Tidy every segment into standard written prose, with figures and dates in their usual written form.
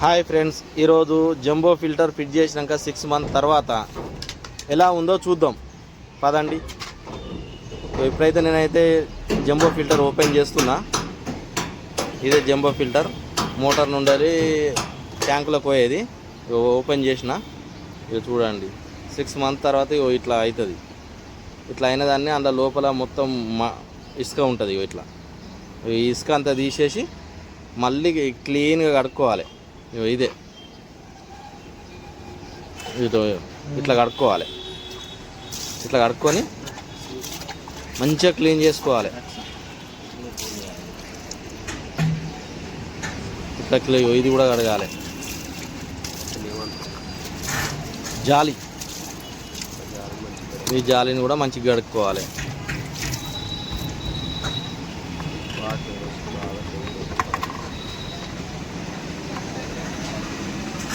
Hi friends, ఈరోజు jumbo filter fit చేసినాక 6 month తర్వాత ఎలా ఉందో చూద్దాం పదండి. ఇప్పుడైతే నేనైతే జంబో ఫిల్టర్ ఓపెన్ చేస్తున్నా. ఇదే జంబో ఫిల్టర్, మోటార్ నుండి ట్యాంకులోకి పోయేది. ఓపెన్ చేసిన, ఇక చూడండి 6 మంత్ తర్వాత ఇట్లా అవుతుంది. ఇట్లా అయిన దాన్ని అందులో లోపల మొత్తం ఇసుక ఉంటుంది. ఇట్లా ఈ ఇసుక అంతా తీసేసి మళ్ళీ క్లీన్గా కడుక్కోవాలి. ఇదే ఇట్లా కడుక్కోవాలి. ఇట్లా కడుక్కొని మంచిగా క్లీన్ చేసుకోవాలి. ఇట్లా ఇది కూడా కడగాలి. జాలి, ఈ జాలిని కూడా మంచిగా కడుక్కోవాలి.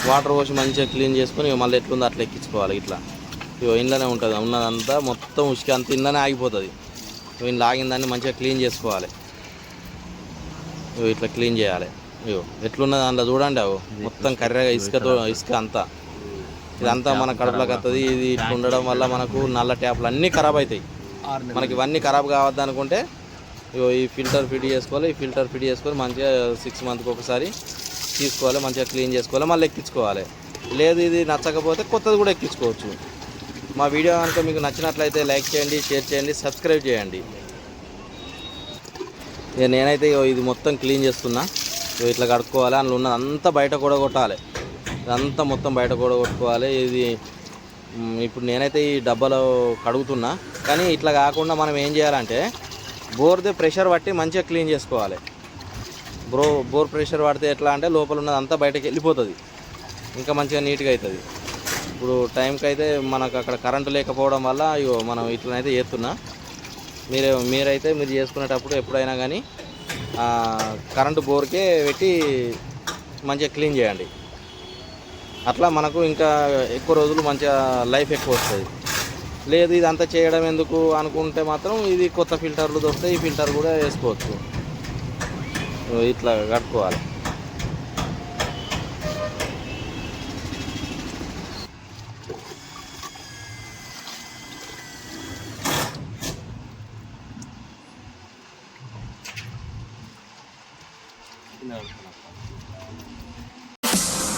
వాటర్ పోసి మంచిగా క్లీన్ చేసుకొని మళ్ళీ ఎట్లుందో అట్లా ఎక్కించుకోవాలి. ఇట్లా ఇంట్లోనే ఉంటుంది, ఉన్నదంతా మొత్తం ఉసుక అంత ఇంట్లోనే ఆగిపోతుంది. ఇంట్లో ఆగిన దాన్ని మంచిగా క్లీన్ చేసుకోవాలి. ఇట్లా క్లీన్ చేయాలి. ఎట్లున్నది అందులో చూడండి, మొత్తం కర్రగా ఇసుక అంతా ఇదంతా మన కడుపులోకి వస్తుంది. ఇది ఇట్లా ఉండడం వల్ల మనకు నల్ల ట్యాప్లు అన్నీ ఖరాబ్ అవుతాయి. మనకి ఇవన్నీ ఖరాబ్ కావద్దు అనుకుంటే ఈ ఫిల్టర్ ఫిట్ చేసుకోవాలి. ఈ ఫిల్టర్ ఫిట్ చేసుకొని మంచిగా 6 మంత్కి ఒకసారి తీసుకోవాలి, మంచిగా క్లీన్ చేసుకోవాలి, మళ్ళీ ఎక్కించుకోవాలి. లేదు ఇది నచ్చకపోతే కొత్తది కూడా ఎక్కించుకోవచ్చు. మా వీడియో కనుక మీకు నచ్చినట్లయితే లైక్ చేయండి, షేర్ చేయండి, సబ్స్క్రైబ్ చేయండి. నేనైతే ఇది మొత్తం క్లీన్ చేస్తున్నా. ఇట్లా కడుక్కోవాలి. అందులో ఉన్నది అంతా బయట కూడా కొట్టాలి. ఇదంతా మొత్తం బయట కూడా కొట్టుకోవాలి. ఇది ఇప్పుడు నేనైతే ఈ డబ్బాలో కడుగుతున్నా. కానీ ఇట్లా కాకుండా మనం ఏం చేయాలంటే బోర్ది ప్రెషర్ పట్టి మంచిగా క్లీన్ చేసుకోవాలి. బోర్ ప్రెషర్ పడితే ఎట్లా అంటే లోపల ఉన్నది అంతా బయటకు వెళ్ళిపోతుంది, ఇంకా మంచిగా నీట్గా అవుతుంది. ఇప్పుడు టైంకి అయితే మనకు అక్కడ కరెంటు లేకపోవడం వల్ల మనం ఇట్లనైతే చేస్తున్నా. మీరైతే మీరు చేసుకునేటప్పుడు ఎప్పుడైనా కానీ కరెంటు బోర్కే పెట్టి మంచిగా క్లీన్ చేయండి. అట్లా మనకు ఇంకా ఎక్కువ రోజులు మంచిగా లైఫ్ ఎక్కువ వస్తుంది. లేదు ఇదంతా చేయడం ఎందుకు అనుకుంటే మాత్రం ఇది కొత్త ఫిల్టర్లు దొరుకుతాయి, ఈ ఫిల్టర్ కూడా వేసుకోవచ్చు. ఇట్లా కట్టుకోవాలి.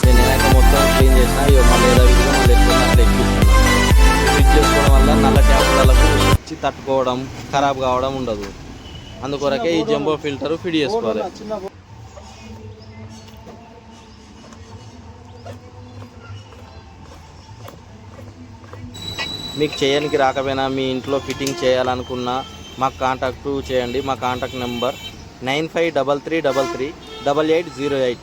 నేనైతే మొత్తం క్లీన్ చేసిన. మళ్ళీ మళ్ళీ అట్లా ఎక్కిస్తున్నాను. ఫిట్ చేసుకోవడం వల్ల నల్ల ట్యాప్లకు వచ్చి తట్టుకోవడం, ఖరాబ్ కావడం ఉండదు. అందుకొరకే ఈ జంబో ఫిల్టర్ ఫిట్ చేసుకోవాలి. మీకు చేయడానికి రాకపోయినా మీ ఇంట్లో ఫిట్టింగ్ చేయాలనుకున్నా మాకు కాంటాక్ట్ చేయండి. మా కాంటాక్ట్ నెంబర్ 9533338808.